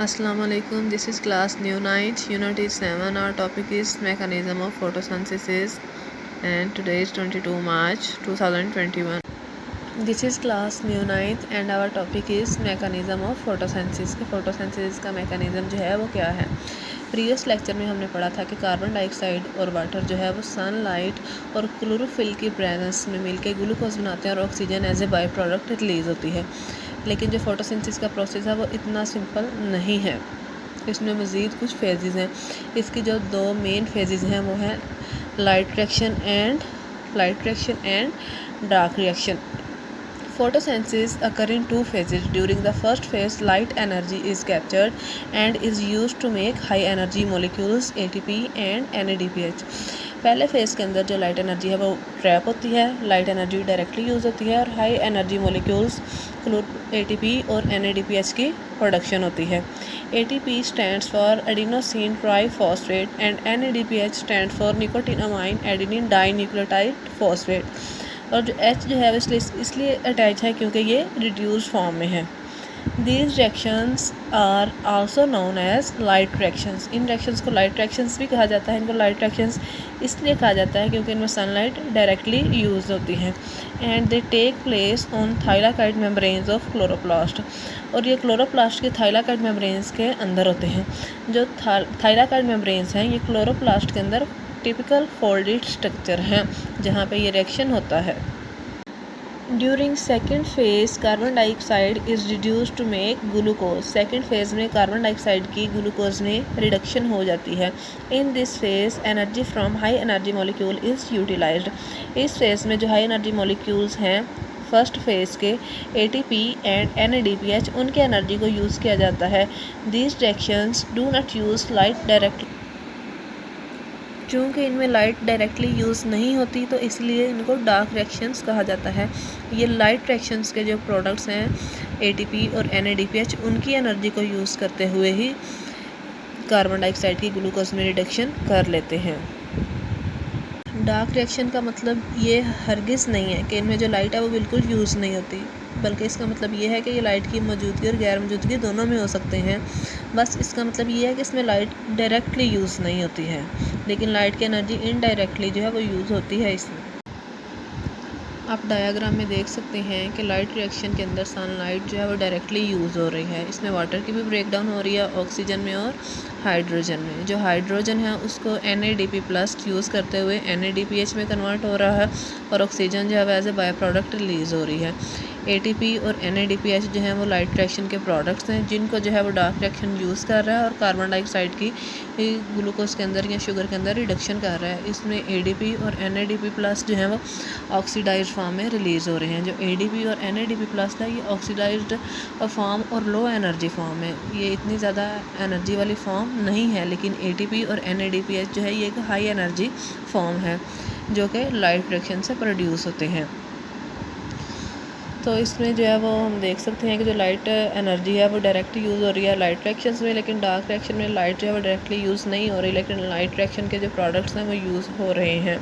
Assalamu alaikum. This is class new 9th unit is 7. Our topic is mechanism of photosynthesis and today is 22 March 2021. This is class new 9th and our topic is mechanism of photosynthesis. photosynthesis का mechanism जो है वो क्या है। Previous lecture में हमने पढ़ा था कि कार्बन डाइऑक्साइड और वाटर जो है वो सनलाइट और क्लोरोफिल की प्रेजेंस में मिलकर ग्लूकोज बनाते हैं और oxygen as a by product release होती है। लेकिन जो फोटोसिंथेसिस का प्रोसेस है वो इतना सिंपल नहीं है, इसमें मज़ीद कुछ फेजेस हैं। इसकी जो दो मेन फेजेस हैं वो हैं light reaction and dark reaction. Photosynthesis occur in two phases. During the first phase, light energy is captured and is used to make high energy molecules ATP and NADPH. पहले phase के अंदर जो light energy है वो trap होती है, light energy directly use होती है और हाई एनर्जी मोलिक्यूल्स ATP और NADPH की प्रोडक्शन होती है। ATP stands for adenosine triphosphate and NADPH stand for nicotinamide adenine dinucleotide phosphate. और जो H जो है वो इसलिए अटैच है क्योंकि ये रिड्यूस फॉर्म में है। These reactions are also known as light reactions. इन रिएक्शंस को लाइट रिएक्शंस भी कहा जाता है। इनको लाइट रिएक्शंस इसलिए कहा जाता है क्योंकि इनमें सनलाइट डायरेक्टली यूज होती है and they take place on thylakoid membranes of chloroplast. और ये क्लोरोप्लास्ट के थाइलाकाइड मेम्ब्रेन्स के अंदर होते हैं। जो थाइलाकाइड मेम्ब्रेन्स हैं ये क्लोरोप्लास्ट के अंदर टिपिकल फोल्डेड स्ट्रक्चर हैं जहाँ पे ये रिएक्शन होता है। During second phase carbon dioxide is reduce to make glucose. Second phase में कार्बन डाइऑक्साइड की ग्लूकोज में रिडक्शन हो जाती है। In this phase energy from high energy molecule is utilized. इस फेज में जो हाई एनर्जी मॉलिक्यूल्स हैं फर्स्ट फेज़ के ATP एंड NADPH उनके एनर्जी को यूज़ किया जाता है। These reactions do not use light directly. चूँकि इनमें लाइट डायरेक्टली यूज़ नहीं होती तो इसलिए इनको डार्क रिएक्शंस कहा जाता है। ये लाइट रिएक्शंस के जो प्रोडक्ट्स हैं ATP और NADPH उनकी एनर्जी को यूज़ करते हुए ही कार्बन डाइऑक्साइड की ग्लूकोज में रिडक्शन कर लेते हैं। डार्क रिएक्शन का मतलब ये हरगिज़ नहीं है कि इनमें जो लाइट है वो बिल्कुल यूज़ नहीं होती, बल्कि इसका मतलब ये है कि ये लाइट की मौजूदगी और गैर मौजूदगी दोनों में हो सकते हैं। बस इसका मतलब ये है कि इसमें लाइट डायरेक्टली यूज़ नहीं होती है, लेकिन लाइट की एनर्जी इनडायरेक्टली जो है वो यूज़ होती है इसमें। आप डायग्राम में देख सकते हैं कि लाइट रिएक्शन के अंदर सनलाइट जो है वो डायरेक्टली यूज़ हो रही है। इसमें वाटर की भी ब्रेकडाउन हो रही है ऑक्सीजन में और हाइड्रोजन में। जो हाइड्रोजन है उसको NADP+ यूज़ करते हुए NADPH में कन्वर्ट हो रहा है और ऑक्सीजन जो है वो as a by product release हो रही है। ATP और NADPH जो है वो लाइट रिएक्शन के प्रोडक्ट्स हैं जिनको जो है वो डार्क रिएक्शन यूज़ कर रहा है और कार्बन डाइऑक्साइड की ग्लूकोज के अंदर या शुगर के अंदर रिडक्शन कर रहा है। इसमें ADP और NADP+ जो है वो ऑक्सीडाइज्ड फॉर्म में रिलीज़ हो रहे हैं। जो ADP और NADP+ है ये ऑक्सीडाइज्ड फॉर्म और लो एनर्जी फॉर्म है। ये इतनी ज़्यादा एनर्जी वाली फॉर्म नहीं है, लेकिन ATP और NADPH जो है ये एक हाई एनर्जी फॉर्म है जो कि लाइट रिएक्शन से प्रोड्यूस होते हैं। तो इसमें जो है वो हम देख सकते हैं कि जो लाइट एनर्जी है वो डायरेक्ट यूज़ हो रही है लाइट रिएक्शंस में, लेकिन डार्क रिएक्शन में लाइट जो है वो डायरेक्टली यूज़ नहीं हो रही, लेकिन लाइट रिएक्शन के जो प्रोडक्ट्स हैं वो यूज़ हो रहे हैं।